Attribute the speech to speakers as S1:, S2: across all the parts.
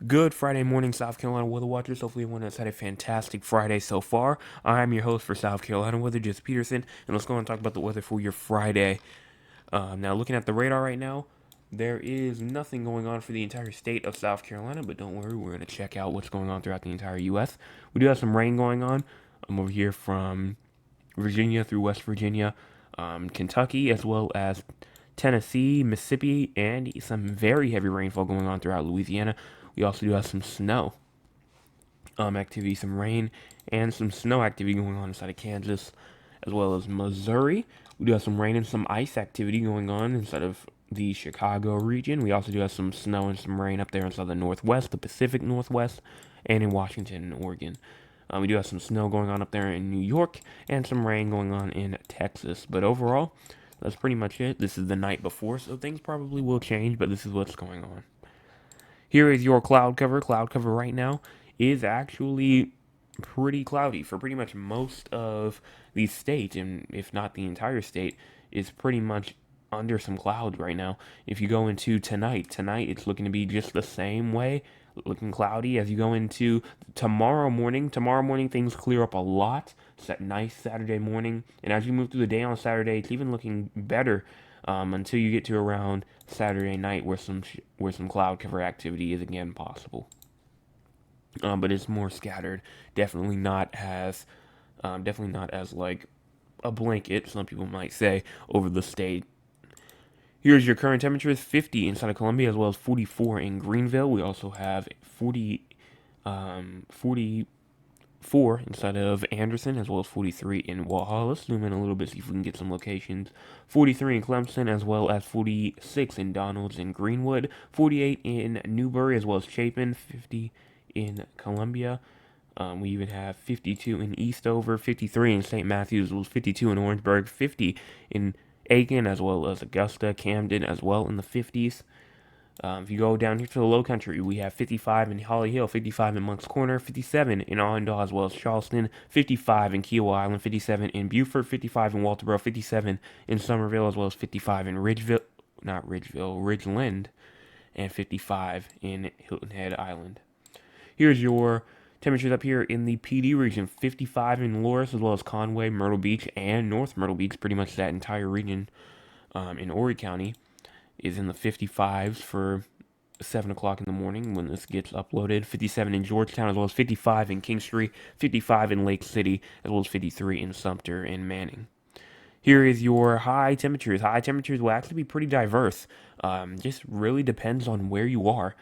S1: Good Friday morning, South Carolina weather watchers. Hopefully, everyone has had a fantastic Friday so far. I'm your host for South Carolina Weather, Just Peterson, and let's go and talk about the weather for your Friday. Now, looking at the radar right now, there is nothing going on for the entire state of South Carolina, but don't worry, we're going to check out what's going on throughout the entire U.S. We do have some rain going on. I'm over here from Virginia through West Virginia, Kentucky, as well as Tennessee, Mississippi, and some very heavy rainfall going on throughout Louisiana. We also do have some snow activity, some rain, and some snow activity going on inside of Kansas, as well as Missouri. We do have some rain and some ice activity going on inside of the Chicago region. We also do have some snow and some rain up there inside the Northwest, the Pacific Northwest, and in Washington and Oregon. We do have some snow going on up there in New York and some rain going on in Texas. But overall, that's pretty much it. This is the night before, so things probably will change, but this is what's going on. Here is your cloud cover. Cloud cover right now is actually pretty cloudy for pretty much most of the state, and if not the entire state, is pretty much under some clouds right now. If you go into tonight it's looking to be just the same way, looking cloudy. As you go into tomorrow morning things clear up a lot. It's that nice Saturday morning, and as you move through the day on Saturday, it's even looking better until you get to around Saturday night, where some cloud cover activity is again possible. But it's more scattered. Definitely not as like a blanket. Some people might say over the state. Here's your current temperatures: 50 inside of Columbia, as well as 44 in Greenville. We also have 44 inside of Anderson, as well as 43 in Walhalla. Let's zoom in a little bit, see if we can get some locations. 43 in Clemson, as well as 46 in Donalds and Greenwood. 48 in Newberry, as well as Chapin. 50 in Columbia. We even have 52 in Eastover, 53 in St. Matthews, as well as 52 in Orangeburg, 50 in Aiken, as well as Augusta, Camden, as well in the 50s. If you go down here to the low country, we have 55 in Holly Hill, 55 in Moncks Corner, 57 in Allendale, as well as Charleston, 55 in Kiowa Island, 57 in Beaufort, 55 in Walterboro, 57 in Somerville, as well as 55 in Ridgeland, and 55 in Hilton Head Island. Here's your temperatures up here in the PD region: 55 in Loris, as well as Conway, Myrtle Beach, and North Myrtle Beach. Pretty much that entire region in Horry County is in the 55s for 7 o'clock in the morning when this gets uploaded. 57 in Georgetown, as well as 55 in Kingstree, 55 in Lake City, as well as 53 in Sumter and Manning. Here is your high temperatures. High temperatures will actually be pretty diverse. Just really depends on where you are.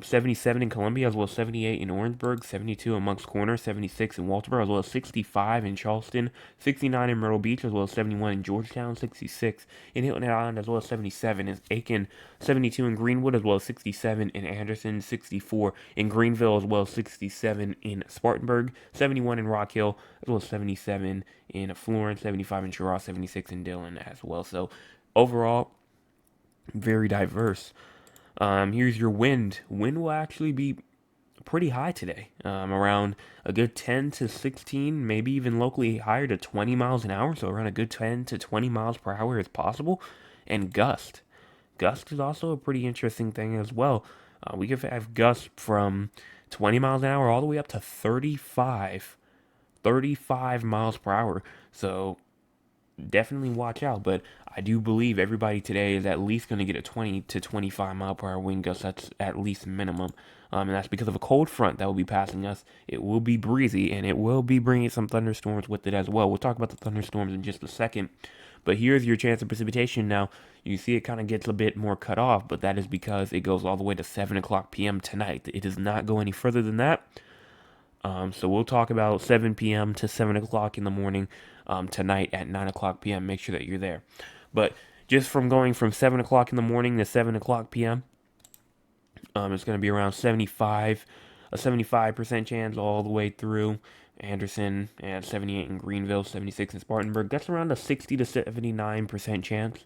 S1: 77 in Columbia, as well as 78 in Orangeburg, 72 in Moncks Corner, 76 in Walterboro, as well as 65 in Charleston, 69 in Myrtle Beach, as well as 71 in Georgetown, 66 in Hilton Head Island, as well as 77 in Aiken, 72 in Greenwood, as well as 67 in Anderson, 64 in Greenville, as well as 67 in Spartanburg, 71 in Rock Hill, as well as 77 in Florence, 75 in Cheraw, 76 in Dillon as well. So overall, very diverse. Here's your wind. Wind will actually be pretty high today, around a good 10 to 16, maybe even locally higher to 20 miles an hour. So around a good 10 to 20 miles per hour is possible. And gust. Gust is also a pretty interesting thing as well. We could have gusts from 20 miles an hour all the way up to 35 miles per hour. So definitely watch out. But I do believe everybody today is at least going to get a 20 to 25 mile per hour wind gust. That's at least minimum. And that's because of a cold front that will be passing us. It will be breezy, and it will be bringing some thunderstorms with it as well. We'll talk about the thunderstorms in just a second. But here's your chance of precipitation now. You see it kind of gets a bit more cut off, but that is because it goes all the way to 7 o'clock p.m. tonight. It does not go any further than that. So we'll talk about 7 p.m. to 7 o'clock in the morning tonight at 9 o'clock p.m. Make sure that you're there. But just from going from 7 o'clock in the morning to 7 o'clock p.m., it's going to be around a 75% chance all the way through Anderson, and 78 in Greenville, 76 in Spartanburg. That's around a 60 to 79% chance.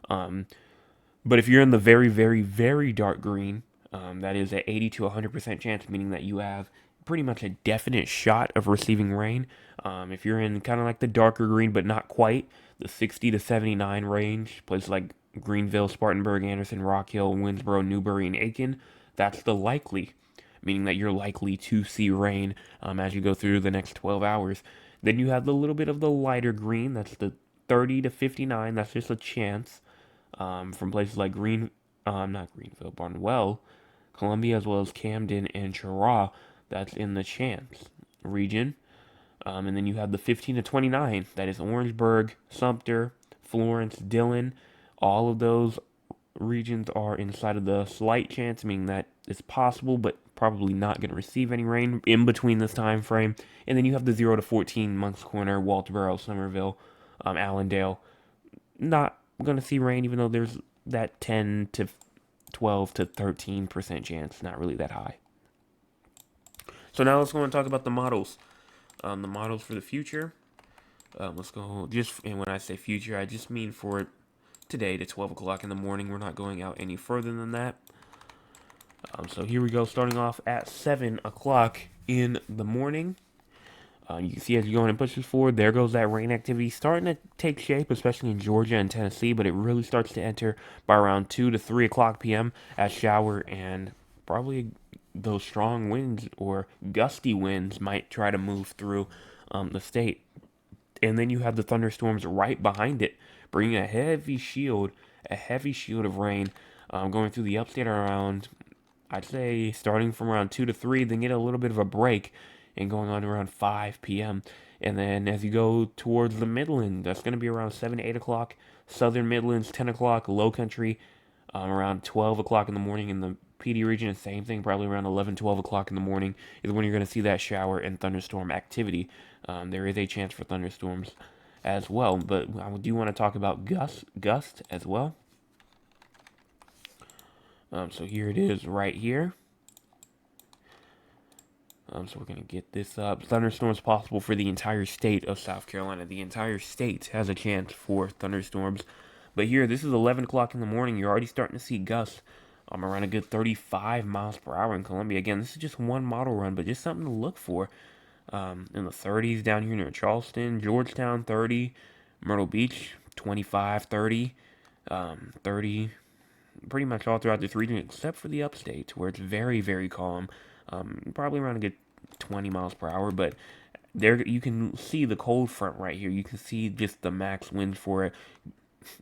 S1: But if you're in the very, very, very dark green, that is an 80 to 100% chance, meaning that you have pretty much a definite shot of receiving rain. If you're in kind of like the darker green, but not quite, the 60 to 79 range, places like Greenville, Spartanburg, Anderson, Rock Hill, Winsboro, Newberry, and Aiken, that's the likely meaning that you're likely to see rain as you go through the next 12 hours. Then you have the little bit of the lighter green, that's the 30 to 59, that's just a chance from places like not Greenville, Barnwell, Columbia, as well as Camden and Cheraw. That's in the chance region. And then you have the 15 to 29, that is Orangeburg, Sumter, Florence, Dillon. All of those regions are inside of the slight chance, meaning that it's possible, but probably not going to receive any rain in between this time frame. And then you have the 0 to 14, Moncks Corner, Walterboro, Somerville, Allendale. Not going to see rain, even though there's that 10 to 12 to 13% chance. Not really that high. So now let's go and talk about the models. The models for the future. Let's go. And when I say future, I just mean for today to 12 o'clock in the morning. We're not going out any further than that. So here we go, starting off at 7 o'clock in the morning. You can see as you go in and pushes forward, there goes that rain activity starting to take shape, especially in Georgia and Tennessee, but it really starts to enter by around 2 to 3 o'clock p.m. as shower and probably those strong winds or gusty winds might try to move through the state. And then you have the thunderstorms right behind it, bringing a heavy shield of rain going through the upstate around, I'd say, starting from around 2 to 3, then get a little bit of a break and going on to around 5 p.m. And then as you go towards the Midland, that's going to be around 7 to 8 o'clock. Southern Midlands, 10 o'clock. Low Country, around 12 o'clock in the morning. In the PD region, same thing, probably around 11, 12 o'clock in the morning is when you're going to see that shower and thunderstorm activity. There is a chance for thunderstorms as well, but I do want to talk about gust as well. So here it is right here. So we're going to get this up. Thunderstorms possible for the entire state of South Carolina. The entire state has a chance for thunderstorms. But here, this is 11 o'clock in the morning. You're already starting to see gusts around a good 35 miles per hour in Columbia. Again, this is just one model run, but just something to look for. In the 30s down here near Charleston, Georgetown, 30. Myrtle Beach, 25, 30. 30, pretty much all throughout this region, except for the upstate, where it's very, very calm. Probably around a good 20 miles per hour, but there you can see the cold front right here. You can see just the max wind for it,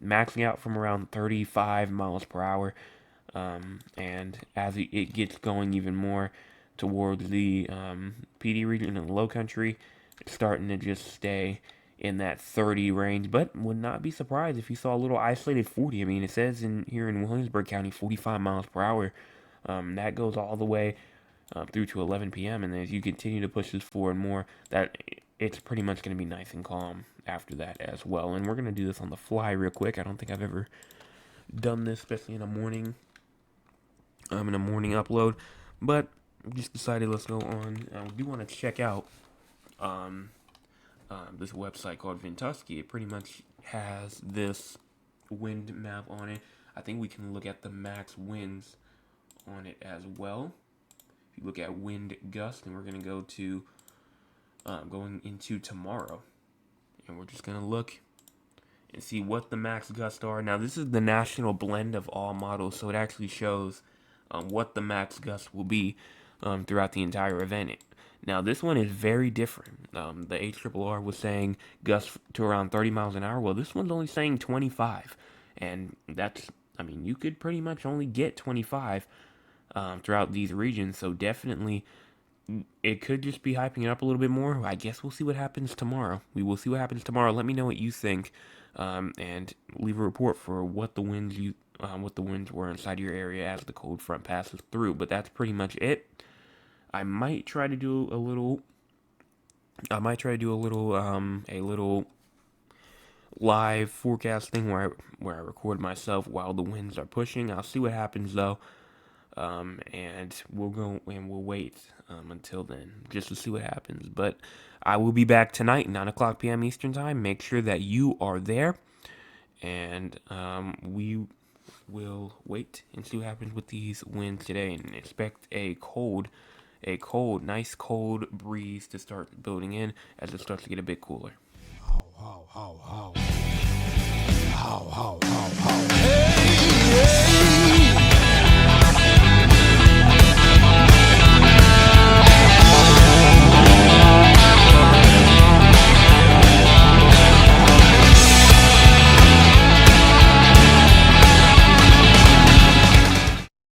S1: maxing out from around 35 miles per hour. And as it gets going even more towards the PD region and the Low Country, it's starting to just stay in that 30 range, but would not be surprised if you saw a little isolated 40. I mean, it says here in Williamsburg County, 45 miles per hour. That goes all the way through to 11 p.m. And as you continue to push this forward more, that it's pretty much going to be nice and calm after that as well. And we're going to do this on the fly real quick. I don't think I've ever done this, especially in a morning upload, but just decided let's go on. I do want to check out this website called Ventusky. It pretty much has this wind map on it. I think we can look at the max winds on it as well. If you look at wind gust, and we're going to go to going into tomorrow, and we're just going to look and see what the max gusts are. Now, this is the national blend of all models, so it actually shows what the max gust will be throughout the entire event. Now, this one is very different. The HRRR was saying gusts to around 30 miles an hour. Well, this one's only saying 25. And that's, I mean, you could pretty much only get 25 throughout these regions. So definitely, it could just be hyping it up a little bit more. I guess we'll see what happens tomorrow. We will see what happens tomorrow. Let me know what you think, and leave a report for what the winds were inside your area as the cold front passes through. But that's pretty much it. I might try to do a little live forecasting where I record myself while the winds are pushing. I'll see what happens though, and we'll wait until then just to see what happens. But I will be back tonight, 9 o'clock p.m. Eastern Time. Make sure that you are there, and we will wait and see what happens with these winds today, and expect a nice cold breeze to start building in as it starts to get a bit cooler. How. Hey!